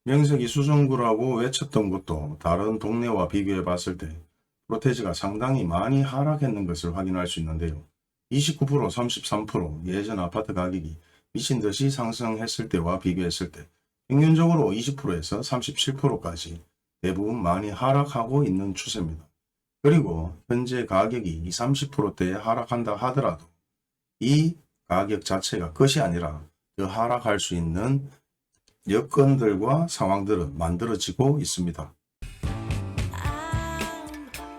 명색이 수성구라고 외쳤던 것도 다른 동네와 비교해 봤을 때 프로테지가 상당히 많이 하락했는 것을 확인할 수 있는데요. 29%, 33% 예전 아파트 가격이 미친 듯이 상승했을 때와 비교했을 때 평균적으로 20%에서 37%까지 대부분 많이 하락하고 있는 추세입니다. 그리고 현재 가격이 20, 30%대에 하락한다 하더라도 이 가격 자체가 끝이 아니라 더 하락할 수 있는 여건들과 상황들은 만들어지고 있습니다. I'm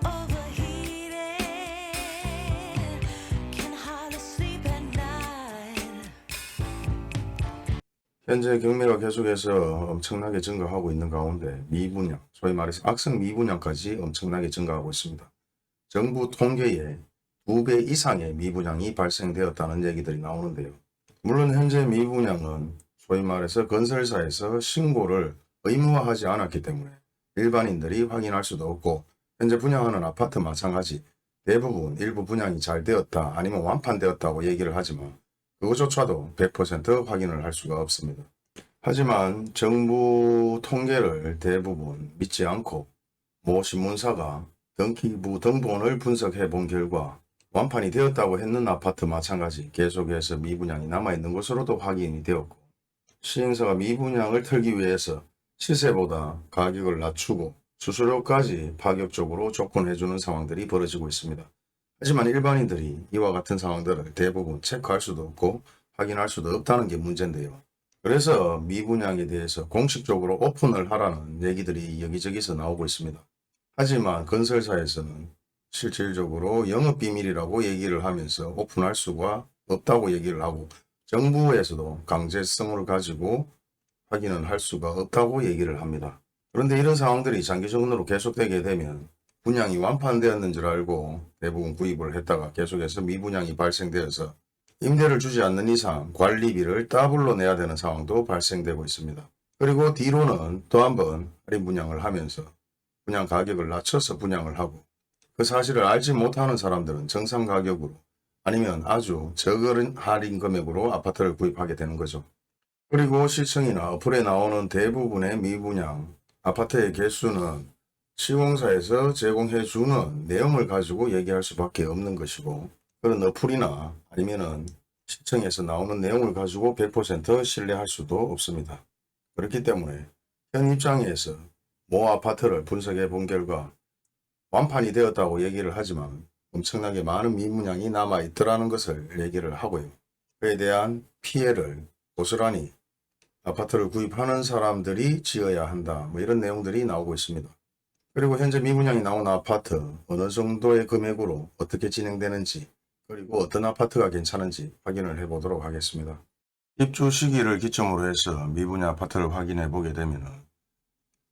overheated, can hardly sleep at night. 현재 경매가 계속해서 엄청나게 증가하고 있는 가운데 미분양, 소위 말해서 악성 미분양까지 엄청나게 증가하고 있습니다. 정부 통계에 2배 이상의 미분양이 발생되었다는 얘기들이 나오는데요. 물론 현재 미분양은 소위 말해서 건설사에서 신고를 의무화하지 않았기 때문에 일반인들이 확인할 수도 없고, 현재 분양하는 아파트 마찬가지 대부분 일부 분양이 잘 되었다 아니면 완판되었다고 얘기를 하지만 그것조차도 100% 확인을 할 수가 없습니다. 하지만 정부 통계를 대부분 믿지 않고 모 신문사가 등기부 등본을 분석해 본 결과 완판이 되었다고 했는 아파트 마찬가지 계속해서 미분양이 남아있는 것으로도 확인이 되었고, 시행사가 미분양을 털기 위해서 시세보다 가격을 낮추고 수수료까지 파격적으로 조건해주는 상황들이 벌어지고 있습니다. 하지만 일반인들이 이와 같은 상황들을 대부분 체크할 수도 없고 확인할 수도 없다는 게 문제인데요. 그래서 미분양에 대해서 공식적으로 오픈을 하라는 얘기들이 여기저기서 나오고 있습니다. 하지만 건설사에서는 실질적으로 영업비밀이라고 얘기를 하면서 오픈할 수가 없다고 얘기를 하고, 정부에서도 강제성을 가지고 확인은 할 수가 없다고 얘기를 합니다. 그런데 이런 상황들이 장기적으로 계속되게 되면 분양이 완판되었는 줄 알고 대부분 구입을 했다가 계속해서 미분양이 발생되어서 임대를 주지 않는 이상 관리비를 더블로 내야 되는 상황도 발생되고 있습니다. 그리고 뒤로는 또 한 번 할인 분양을 하면서 분양 가격을 낮춰서 분양을 하고, 그 사실을 알지 못하는 사람들은 정상 가격으로 아니면 아주 적은 할인 금액으로 아파트를 구입하게 되는 거죠. 그리고 시청이나 어플에 나오는 대부분의 미분양 아파트의 개수는 시공사에서 제공해주는 내용을 가지고 얘기할 수밖에 없는 것이고, 그런 어플이나 아니면은 시청에서 나오는 내용을 가지고 100% 신뢰할 수도 없습니다. 그렇기 때문에 현 입장에서 모 아파트를 분석해 본 결과 완판이 되었다고 얘기를 하지만 엄청나게 많은 미분양이 남아있더라는 것을 얘기를 하고요. 그에 대한 피해를 고스란히 아파트를 구입하는 사람들이 지어야 한다, 뭐 이런 내용들이 나오고 있습니다. 그리고 현재 미분양이 나온 아파트 어느 정도의 금액으로 어떻게 진행되는지, 그리고 어떤 아파트가 괜찮은지 확인을 해보도록 하겠습니다. 입주 시기를 기점으로 해서 미분양 아파트를 확인해 보게 되면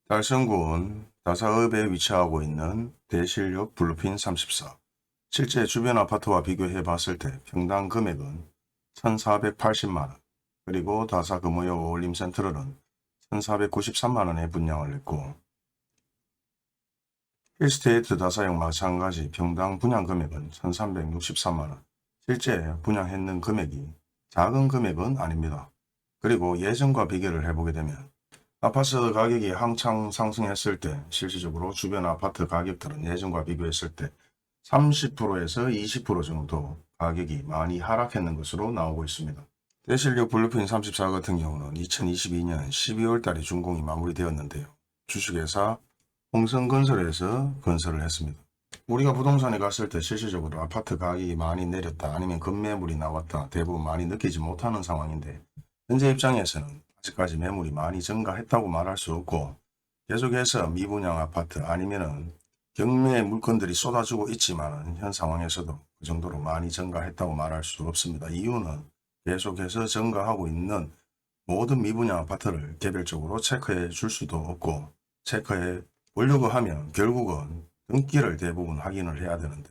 달성군 다사읍에 위치하고 있는 대실역 블루핀 34, 실제 주변 아파트와 비교해 봤을 때 평당 금액은 1,480만원, 그리고 다사 금호역 어울림센트럴은 1,493만원에 분양을 했고, 힐스테이트 다사역 마찬가지 평당 분양 금액은 1,363만원, 실제 분양했는 금액이 작은 금액은 아닙니다. 그리고 예전과 비교를 해보게 되면 아파트 가격이 한창 상승했을 때 실질적으로 주변 아파트 가격들은 예전과 비교했을 때 30%에서 20% 정도 가격이 많이 하락했는 것으로 나오고 있습니다. 대실역 블루핀 34 같은 경우는 2022년 12월 달에 준공이 마무리되었는데요. 주식회사 홍성건설에서 건설을 했습니다. 우리가 부동산에 갔을 때 실질적으로 아파트 가격이 많이 내렸다 아니면 급매물이 나왔다 대부분 많이 느끼지 못하는 상황인데, 현재 입장에서는 아직까지 매물이 많이 증가했다고 말할 수 없고, 계속해서 미분양 아파트 아니면은 경매 물건들이 쏟아지고 있지만 현 상황에서도 그 정도로 많이 증가했다고 말할 수 없습니다. 이유는 계속해서 증가하고 있는 모든 미분양 아파트를 개별적으로 체크해 줄 수도 없고, 체크해 보려고 하면 결국은 등기를 대부분 확인을 해야 되는데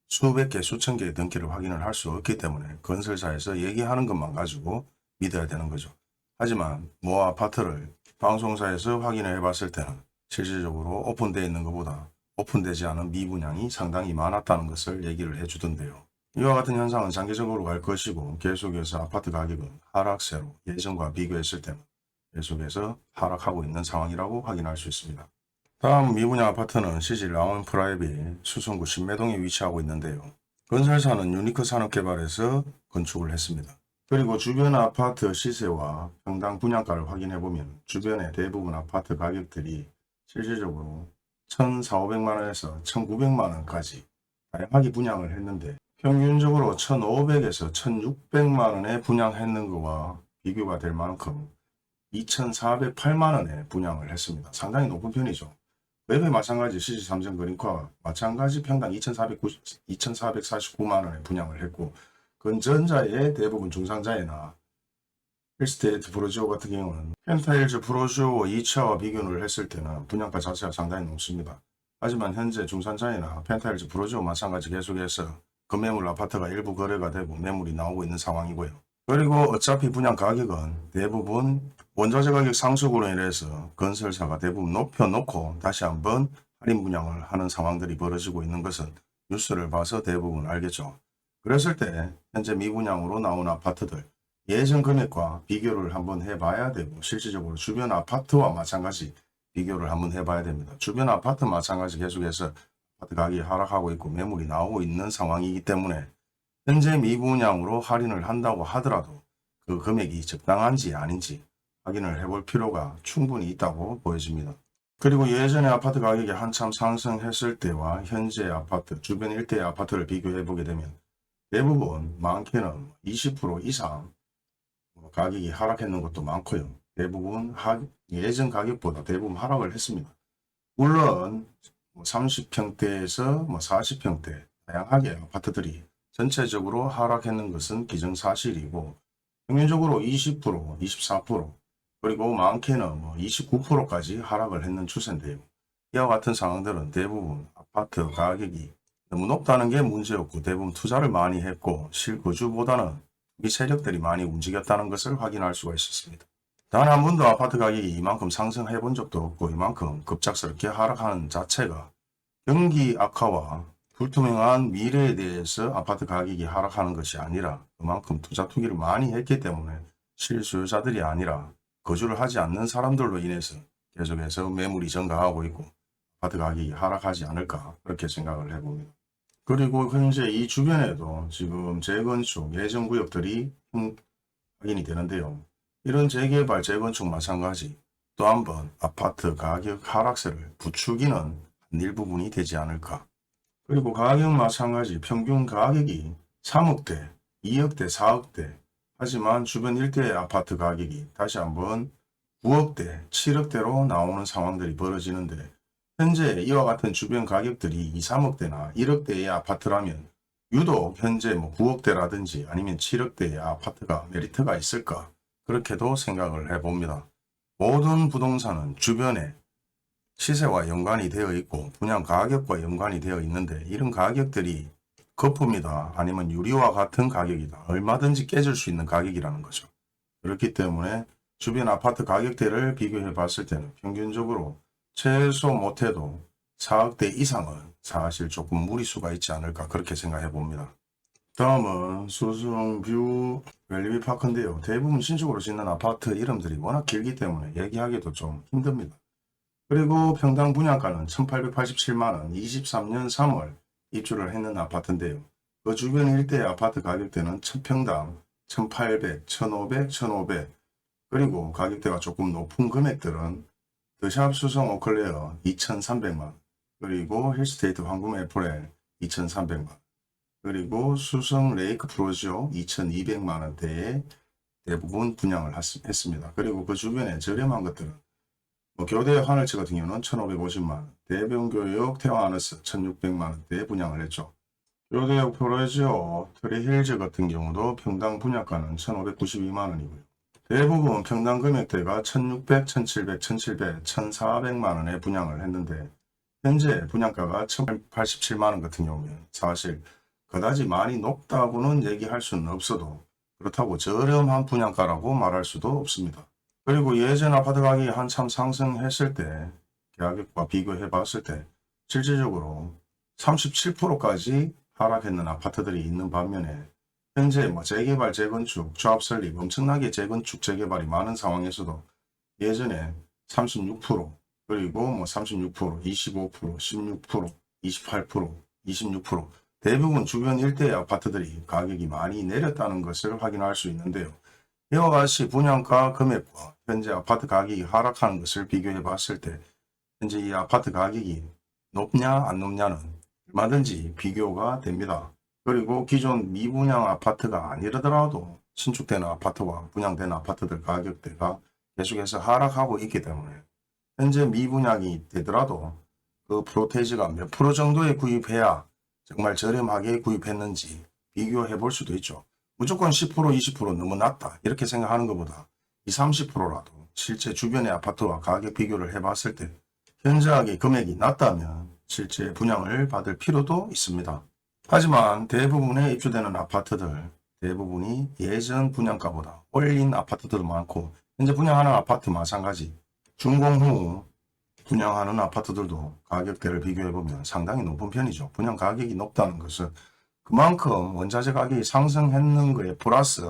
수백 개 수천 개의 등기를 확인을 할 수 없기 때문에 건설사에서 얘기하는 것만 가지고 믿어야 되는 거죠. 하지만 모 아파트를 방송사에서 확인해 봤을 때는 실질적으로 오픈되어 있는 것보다 오픈되지 않은 미분양이 상당히 많았다는 것을 얘기를 해주던데요. 이와 같은 현상은 장기적으로 갈 것이고, 계속해서 아파트 가격은 하락세로 예전과 비교했을 때는 계속해서 하락하고 있는 상황이라고 확인할 수 있습니다. 다음 미분양 아파트는 시질 라운 프라이빗 수성구 신매동에 위치하고 있는데요. 건설사는 유니크 산업개발에서 건축을 했습니다. 그리고 주변 아파트 시세와 평당 분양가를 확인해보면 주변의 대부분 아파트 가격들이 실질적으로 1,400~500만원에서 1,900만원까지 다양하게 분양을 했는데 평균적으로 1,500에서 1,600만원에 분양했는 것과 비교가 될 만큼 2,408만원에 분양을 했습니다. 상당히 높은 편이죠. 웹에 마찬가지 시지 삼성 그린과 마찬가지 평당 2,449만원에 분양을 했고 건전자의 대부분 중상자에나 힐스테이트 프로지오 같은 경우는 펜타일즈 프로지오 2차와 비교를 했을 때는 분양가 자체가 상당히 높습니다. 하지만 현재 중산자에나 펜타일즈 프로지오 마찬가지 계속해서 금매물 아파트가 일부 거래가 되고 매물이 나오고 있는 상황이고요. 그리고 어차피 분양 가격은 대부분 원자재 가격 상승으로 인해서 건설사가 대부분 높여놓고 다시 한번 할인 분양을 하는 상황들이 벌어지고 있는 것은 뉴스를 봐서 대부분 알겠죠. 그랬을 때 현재 미분양으로 나온 아파트들 예전 금액과 비교를 한번 해봐야 되고 실질적으로 주변 아파트와 마찬가지 비교를 한번 해봐야 됩니다. 주변 아파트 마찬가지 계속해서 아파트 가격이 하락하고 있고 매물이 나오고 있는 상황이기 때문에 현재 미분양으로 할인을 한다고 하더라도 그 금액이 적당한지 아닌지 확인을 해볼 필요가 충분히 있다고 보여집니다. 그리고 예전에 아파트 가격이 한참 상승했을 때와 현재 아파트, 주변 일대의 아파트를 비교해 보게 되면 대부분 많게는 20% 이상 가격이 하락했는 것도 많고요. 대부분 예전 가격보다 대부분 하락을 했습니다. 물론 30평대에서 40평대 다양하게 아파트들이 전체적으로 하락했는 것은 기정사실이고 평균적으로 20%, 24% 그리고 많게는 29%까지 하락을 했는 추세인데요. 이와 같은 상황들은 대부분 아파트 가격이 너무 높다는 게 문제였고 대부분 투자를 많이 했고 실거주보다는 이 세력들이 많이 움직였다는 것을 확인할 수가 있었습니다. 단 한 번도 아파트 가격이 이만큼 상승해 본 적도 없고 이만큼 급작스럽게 하락하는 자체가 경기 악화와 불투명한 미래에 대해서 아파트 가격이 하락하는 것이 아니라 그만큼 투자 투기를 많이 했기 때문에 실수요자들이 아니라 거주를 하지 않는 사람들로 인해서 계속해서 매물이 증가하고 있고 아파트 가격이 하락하지 않을까 그렇게 생각을 해봅니다. 그리고 현재 이 주변에도 지금 재건축 예전 구역들이 확인이 되는데요. 이런 재개발 재건축 마찬가지 또 한번 아파트 가격 하락세를 부추기는 한 일부분이 되지 않을까. 그리고 가격 마찬가지 평균 가격이 3억대, 2억대, 4억대 하지만 주변 일대의 아파트 가격이 다시 한번 9억대, 7억대로 나오는 상황들이 벌어지는데 현재 이와 같은 주변 가격들이 2, 3억대나 1억대의 아파트라면 유독 현재 9억대라든지 아니면 7억대의 아파트가 메리트가 있을까 그렇게도 생각을 해봅니다. 모든 부동산은 주변에 시세와 연관이 되어 있고 분양 가격과 연관이 되어 있는데 이런 가격들이 거품이다 아니면 유리와 같은 가격이다 얼마든지 깨질 수 있는 가격이라는 거죠. 그렇기 때문에 주변 아파트 가격대를 비교해 봤을 때는 평균적으로 최소 못해도 4억대 이상은 사실 조금 무리수가 있지 않을까 그렇게 생각해 봅니다. 다음은 수성뷰 웰리비파크인데요. 대부분 신축으로 짓는 아파트 이름들이 워낙 길기 때문에 얘기하기도 좀 힘듭니다. 그리고 평당 분양가는 1,887만원 23년 3월 입주를 했는 아파트인데요. 그 주변 일대의 아파트 가격대는 1000평당 1,800, 1,500, 1,500 그리고 가격대가 조금 높은 금액들은 더샵 수성 오클레어 2,300만 그리고 힐스테이트 황금 애플엘 2,300만 그리고 수성 레이크 프로지오 2,200만원대에 대부분 분양을 했습니다. 그리고 그 주변에 저렴한 것들은 교대 하늘치 같은 경우는 1,550만원, 대병교육 태화하너스 1,600만원대에 분양을 했죠. 교대역 프로지오 트리힐즈 같은 경우도 평당 분양가는 1,592만원이고요. 대부분 평당 금액대가 1,600, 1,700, 1,700, 1,400만원에 분양을 했는데 현재 분양가가 1,087만원 같은 경우면 사실 그다지 많이 높다고는 얘기할 수는 없어도 그렇다고 저렴한 분양가라고 말할 수도 없습니다. 그리고 예전 아파트 가격이 한참 상승했을 때 가격과 비교해 봤을 때 실질적으로 37%까지 하락했는 아파트들이 있는 반면에 현재 재개발, 재건축, 조합 설립 엄청나게 재건축, 재개발이 많은 상황에서도 예전에 36% 그리고 뭐 36%, 25%, 16%, 28%, 26% 대부분 주변 일대의 아파트들이 가격이 많이 내렸다는 것을 확인할 수 있는데요. 이와 같이 분양가 금액과 현재 아파트 가격이 하락하는 것을 비교해 봤을 때 현재 이 아파트 가격이 높냐 안 높냐는 얼마든지 비교가 됩니다. 그리고 기존 미분양 아파트가 아니더라도 신축되는 아파트와 분양되는 아파트들 가격대가 계속해서 하락하고 있기 때문에 현재 미분양이 되더라도 그 프로테이지가 몇 프로 정도에 구입해야 정말 저렴하게 구입했는지 비교해 볼 수도 있죠. 무조건 10%, 20% 너무 낮다 이렇게 생각하는 것보다 20, 30%라도 실제 주변의 아파트와 가격 비교를 해봤을 때 현저하게 금액이 낮다면 실제 분양을 받을 필요도 있습니다. 하지만 대부분의 입주되는 아파트들 대부분이 예전 분양가보다 올린 아파트들도 많고 현재 분양하는 아파트 마찬가지 준공 후 분양하는 아파트들도 가격대를 비교해보면 상당히 높은 편이죠. 분양 가격이 높다는 것은 그만큼 원자재 가격이 상승했는 거에 플러스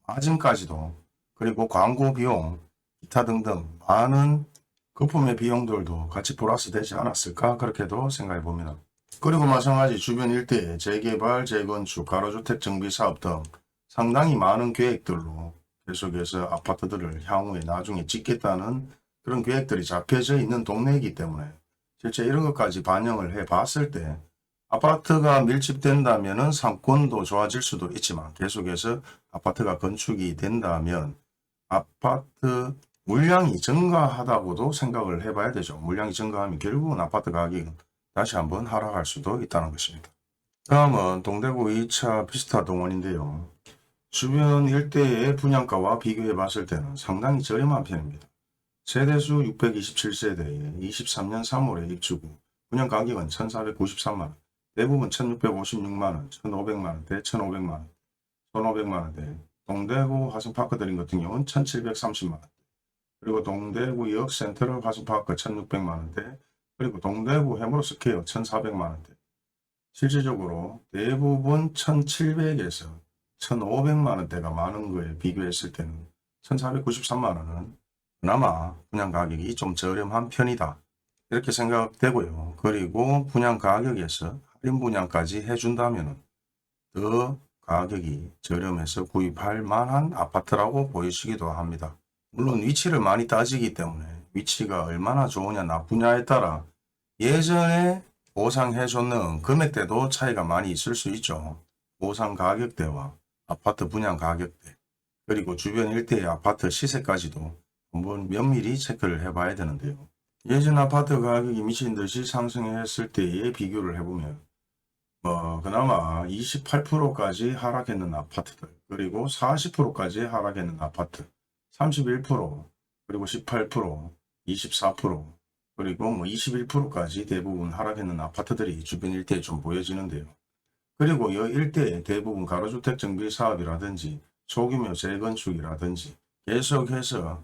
마진까지도 그리고 광고 비용 기타 등등 많은 거품의 비용들도 같이 플러스 되지 않았을까 그렇게도 생각해 봅니다. 그리고 마찬가지 주변 일대의 재개발, 재건축, 가로주택 정비 사업 등 상당히 많은 계획들로 계속해서 아파트들을 향후에 나중에 짓겠다는 그런 계획들이 잡혀져 있는 동네이기 때문에 실제 이런 것까지 반영을 해 봤을 때 아파트가 밀집된다면 상권도 좋아질 수도 있지만 계속해서 아파트가 건축이 된다면 아파트 물량이 증가하다고도 생각을 해봐야 되죠. 물량이 증가하면 결국은 아파트 가격은 다시 한번 하락할 수도 있다는 것입니다. 다음은 동대구 2차 비스타 동원인데요. 주변 일대의 분양가와 비교해 봤을 때는 상당히 저렴한 편입니다. 세대수 627세대에 23년 3월에 입주구, 분양 가격은 1,493만원, 대부분 1,656만원, 1,500만원대, 1,500만원, 1,500만원대, 동대구 화성파크들인 같은 경우는 1,730만원, 그리고 동대구 역 센트럴 화성파크 1,600만원대, 그리고 동대구 해머로스퀘어 1,400만원대. 실질적으로 대부분 1,700에서 1,500만원대가 많은 거에 비교했을 때는 1,493만원은 그나마 분양 가격이 좀 저렴한 편이다. 이렇게 생각되고요. 그리고 분양 가격에서 할인 분양까지 해준다면 더 가격이 저렴해서 구입할 만한 아파트라고 보이시기도 합니다. 물론 위치를 많이 따지기 때문에 위치가 얼마나 좋으냐 나쁘냐에 따라 예전에 보상해줬는 금액대도 차이가 많이 있을 수 있죠. 보상 가격대와 아파트 분양 가격대 그리고 주변 일대의 아파트 시세까지도 한번 면밀히 체크를 해봐야 되는데요. 예전 아파트 가격이 미친 듯이 상승했을 때에 비교를 해보면 그나마 28%까지 하락했는 아파트들 그리고 40%까지 하락했는 아파트 31% 그리고 18% 24% 그리고 21%까지 대부분 하락했는 아파트들이 주변 일대에 좀 보여지는데요. 그리고 이 일대에 대부분 가로주택 정비 사업이라든지 소규모 재건축이라든지 계속해서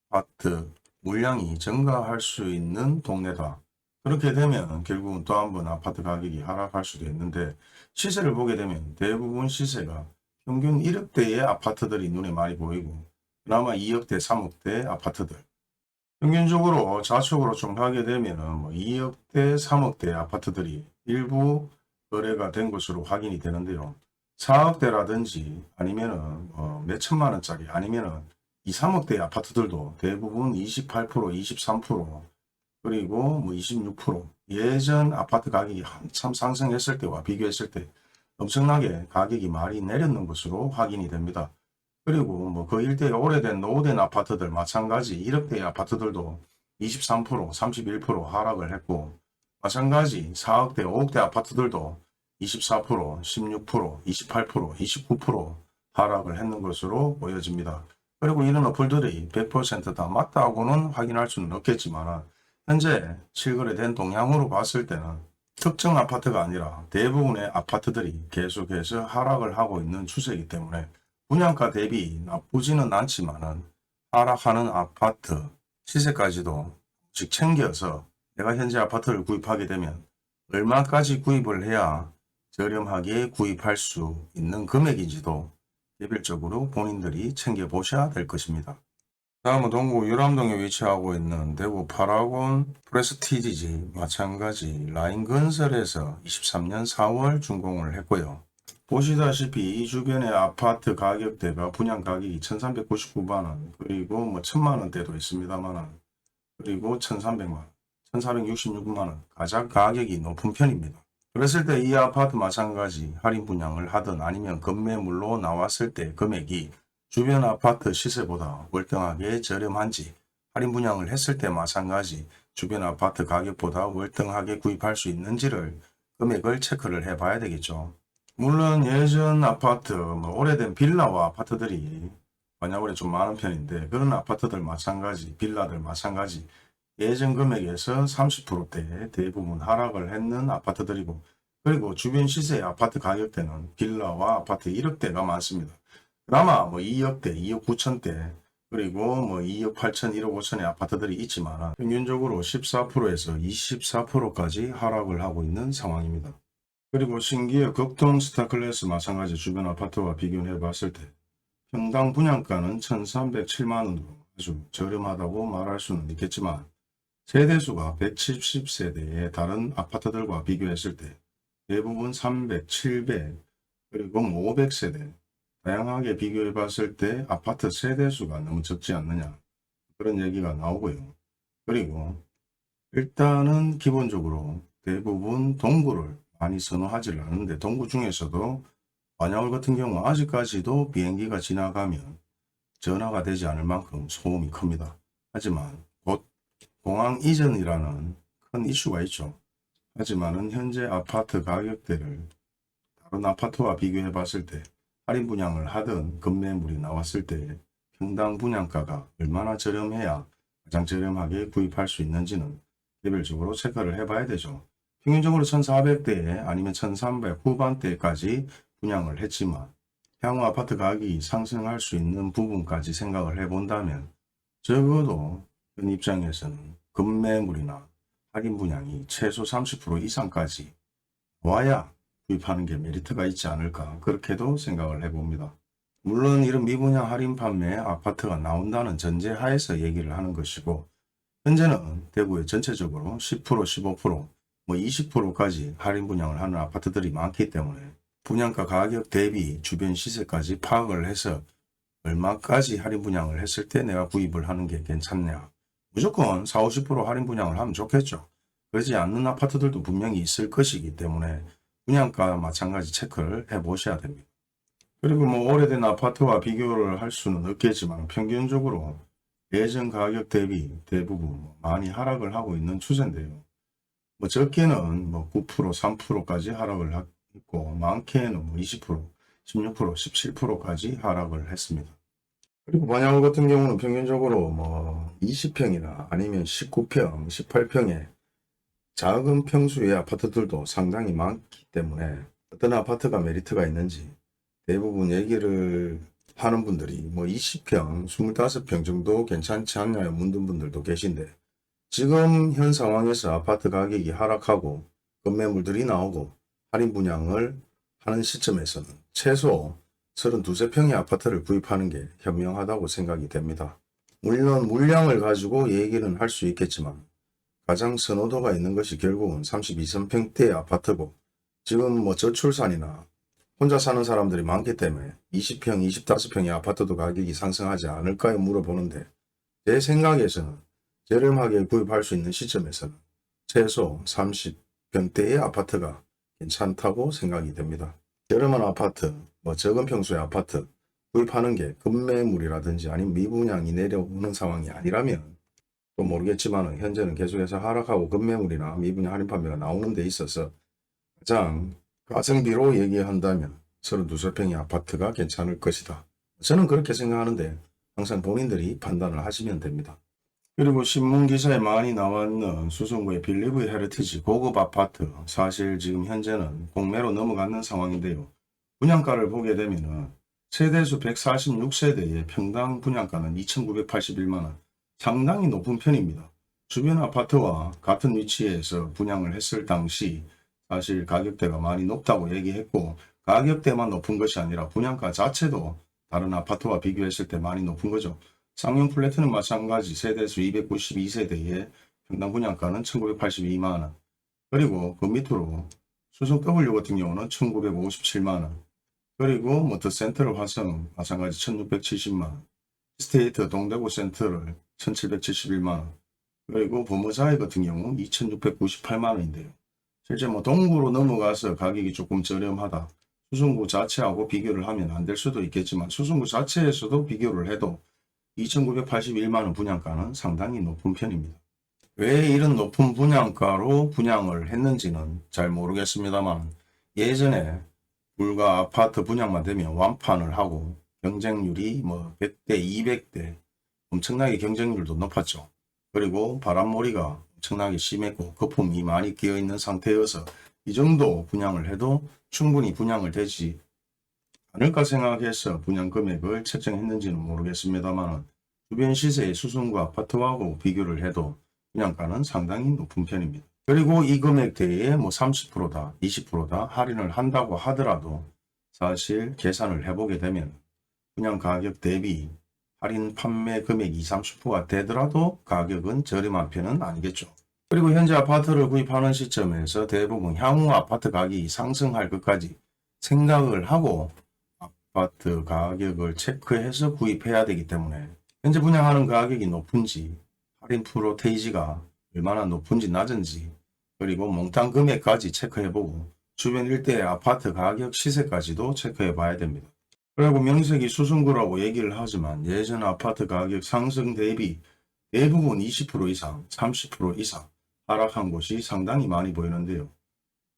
아파트 물량이 증가할 수 있는 동네다. 그렇게 되면 결국은 또 한 번 아파트 가격이 하락할 수도 있는데 시세를 보게 되면 대부분 시세가 평균 1억대의 아파트들이 눈에 많이 보이고 그나마 2억대, 3억대 아파트들 평균적으로 좌측으로 좀 하게 되면 2억대, 3억대 아파트들이 일부 거래가 된 것으로 확인이 되는데요. 4억대라든지 아니면은 몇 천만 원짜리 아니면은 2, 3억대 아파트들도 대부분 28%, 23% 그리고 26% 예전 아파트 가격이 한참 상승했을 때와 비교했을 때 엄청나게 가격이 많이 내렸는 것으로 확인이 됩니다. 그리고 그 일대에 오래된 노후된 아파트들 마찬가지 1억대의 아파트들도 23%, 31% 하락을 했고 마찬가지 4억대, 5억대 아파트들도 24%, 16%, 28%, 29% 하락을 했는 것으로 보여집니다. 그리고 이런 어플들이 100%다 맞다고는 확인할 수는 없겠지만 현재 실거래된 동향으로 봤을 때는 특정 아파트가 아니라 대부분의 아파트들이 계속해서 하락을 하고 있는 추세이기 때문에 분양가 대비 나쁘지는 않지만 하락하는 아파트 시세까지도 즉 챙겨서 내가 현재 아파트를 구입하게 되면 얼마까지 구입을 해야 저렴하게 구입할 수 있는 금액인지도 개별적으로 본인들이 챙겨보셔야 될 것입니다. 다음은 동구 유람동에 위치하고 있는 대구 파라곤 프레스티지 마찬가지 라인건설에서 23년 4월 준공을 했고요. 보시다시피 이 주변의 아파트 가격대가 분양 가격이 1399만원 그리고 뭐 1000만원대도 있습니다만 그리고 1300만원 1466만원 가장 가격이 높은 편입니다. 그랬을 때 이 아파트 마찬가지 할인 분양을 하든 아니면 급매물로 나왔을 때 금액이 주변 아파트 시세보다 월등하게 저렴한지 할인 분양을 했을 때 마찬가지 주변 아파트 가격보다 월등하게 구입할 수 있는지를 금액을 체크를 해 봐야 되겠죠. 물론 예전 아파트, 뭐 오래된 빌라와 아파트들이 반야월에 좀 많은 편인데 그런 아파트들 마찬가지, 빌라들 마찬가지 예전 금액에서 30%대 대부분 하락을 했는 아파트들이고 그리고 주변 시세의 아파트 가격대는 빌라와 아파트 1억대가 많습니다. 그나마 뭐 2억대, 2억 9천대 그리고 뭐 2억 8천, 1억 5천의 아파트들이 있지만 평균적으로 14%에서 24%까지 하락을 하고 있는 상황입니다. 그리고 신기의 극동 스타클래스 마찬가지 주변 아파트와 비교해 봤을 때 평당 분양가는 1307만원으로 아주 저렴하다고 말할 수는 있겠지만 세대수가 170세대의 다른 아파트들과 비교했을 때 대부분 300, 700 그리고 500세대 다양하게 비교해 봤을 때 아파트 세대수가 너무 적지 않느냐 그런 얘기가 나오고요. 그리고 일단은 기본적으로 대부분 동구를 많이 선호하지 않는데 동구 중에서도 반야월 같은 경우 아직까지도 비행기가 지나가면 전화가 되지 않을 만큼 소음이 큽니다. 하지만 곧 공항 이전이라는 큰 이슈가 있죠. 하지만은 현재 아파트 가격대를 다른 아파트와 비교해 봤을 때 할인 분양을 하든 급매물이 나왔을 때 평당 분양가가 얼마나 저렴해야 가장 저렴하게 구입할 수 있는지는 개별적으로 체크를 해봐야 되죠. 평균적으로 1400대에 아니면 1300 후반대까지 분양을 했지만 향후 아파트 가격이 상승할 수 있는 부분까지 생각을 해본다면 적어도 현 입장에서는 급매물이나 할인 분양이 최소 30% 이상까지 와야 구입하는 게 메리트가 있지 않을까 그렇게도 생각을 해봅니다. 물론 이런 미분양 할인 판매 아파트가 나온다는 전제 하에서 얘기를 하는 것이고 현재는 대구에 전체적으로 10%, 15%, 뭐 20%까지 할인 분양을 하는 아파트들이 많기 때문에 분양가 가격 대비 주변 시세까지 파악을 해서 얼마까지 할인 분양을 했을 때 내가 구입을 하는 게 괜찮냐. 무조건 40, 50% 할인 분양을 하면 좋겠죠. 그러지 않는 아파트들도 분명히 있을 것이기 때문에 분양가 마찬가지 체크를 해 보셔야 됩니다. 그리고 뭐 오래된 아파트와 비교를 할 수는 없겠지만 평균적으로 예전 가격 대비 대부분 많이 하락을 하고 있는 추세인데요. 뭐 적게는 뭐 9%, 3%까지 하락을 했고 많게는 뭐 20%, 16%, 17%까지 하락을 했습니다. 그리고 반야월 같은 경우는 평균적으로 뭐 20평이나 아니면 19평, 18평의 작은 평수의 아파트들도 상당히 많기 때문에 어떤 아파트가 메리트가 있는지 대부분 얘기를 하는 분들이 뭐 20평, 25평 정도 괜찮지 않냐고 묻는 분들도 계신데 지금 현 상황에서 아파트 가격이 하락하고 급매물들이 나오고 할인 분양을 하는 시점에서는 최소 32평의 아파트를 구입하는 게 현명하다고 생각이 됩니다. 물론 물량을 가지고 얘기는 할 수 있겠지만 가장 선호도가 있는 것이 결국은 32평대의 아파트고 지금 뭐 저출산이나 혼자 사는 사람들이 많기 때문에 20평, 25평의 아파트도 가격이 상승하지 않을까요? 물어보는데 제 생각에서는 저렴하게 구입할 수 있는 시점에서는 최소 30평대의 아파트가 괜찮다고 생각이 됩니다. 저렴한 아파트, 뭐 적은 평수의 아파트 구입하는 게 급매물이라든지 아니면 미분양이 내려오는 상황이 아니라면 또 모르겠지만 현재는 계속해서 하락하고 급매물이나 미분양 할인 판매가 나오는 데 있어서 가장 가성비로 얘기한다면 32평의 아파트가 괜찮을 것이다. 저는 그렇게 생각하는데 항상 본인들이 판단을 하시면 됩니다. 그리고 신문기사에 많이 나왔는 수성구의 빌리브 헤리티지 고급 아파트 사실 지금 현재는 공매로 넘어가는 상황인데요. 분양가를 보게 되면은 세대수 146세대의 평당 분양가는 2,981만원 상당히 높은 편입니다. 주변 아파트와 같은 위치에서 분양을 했을 당시 사실 가격대가 많이 높다고 얘기했고 가격대만 높은 것이 아니라 분양가 자체도 다른 아파트와 비교했을 때 많이 높은 거죠. 쌍용 플래트는 마찬가지 세대수 292세대의 평당 분양가는 1982만원. 그리고 그 밑으로 수성 W 같은 경우는 1957만원. 그리고 뭐 더 센트럴 화성 마찬가지 1670만원. 스테이트 동대구 센트럴 1771만원. 그리고 범어자이 같은 경우 2698만원인데요. 실제 뭐 동구로 넘어가서 가격이 조금 저렴하다. 수성구 자체하고 비교를 하면 안 될 수도 있겠지만 수성구 자체에서도 비교를 해도 2981만원 분양가는 상당히 높은 편입니다. 왜 이런 높은 분양가로 분양을 했는지는 잘 모르겠습니다만 예전에 불과 아파트 분양만 되면 완판을 하고 경쟁률이 뭐 100대 200대 엄청나게 경쟁률도 높았죠. 그리고 바람몰이가 엄청나게 심했고 거품이 많이 끼어있는 상태여서 이 정도 분양을 해도 충분히 분양을 되지 않을까 생각해서 분양 금액을 책정했는지는 모르겠습니다만 주변 시세의 수성구 아파트하고 비교를 해도 분양가는 상당히 높은 편입니다. 그리고 이 금액대에 뭐 30%다 20%다 할인을 한다고 하더라도 사실 계산을 해보게 되면 분양 가격 대비 할인 판매 금액 20-30%가 되더라도 가격은 저렴한 편은 아니겠죠. 그리고 현재 아파트를 구입하는 시점에서 대부분 향후 아파트 가격이 상승할 것까지 생각을 하고 아파트 가격을 체크해서 구입해야 되기 때문에 현재 분양하는 가격이 높은지 할인 프로테이지가 얼마나 높은지 낮은지 그리고 몽땅 금액까지 체크해보고 주변 일대의 아파트 가격 시세까지도 체크해 봐야 됩니다. 그리고 명색이 수성구라고 얘기를 하지만 예전 아파트 가격 상승 대비 대부분 20% 이상, 30% 이상 하락한 곳이 상당히 많이 보이는데요.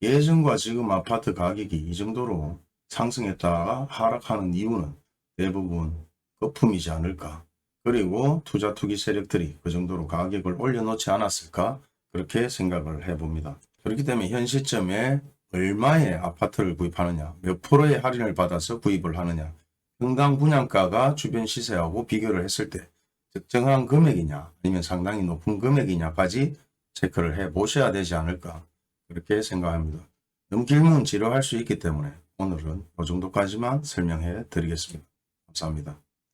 예전과 지금 아파트 가격이 이 정도로 상승했다가 하락하는 이유는 대부분 거품이지 않을까. 그리고 투자 투기 세력들이 그 정도로 가격을 올려놓지 않았을까 그렇게 생각을 해봅니다. 그렇기 때문에 현 시점에 얼마의 아파트를 구입하느냐, 몇 프로의 할인을 받아서 구입을 하느냐, 평당 분양가가 주변 시세하고 비교를 했을 때 적정한 금액이냐 아니면 상당히 높은 금액이냐까지 체크를 해 보셔야 되지 않을까 그렇게 생각합니다. 너무 길면 지루할 수 있기 때문에 오늘은 이 정도까지만 설명해 드리겠습니다. 감사합니다.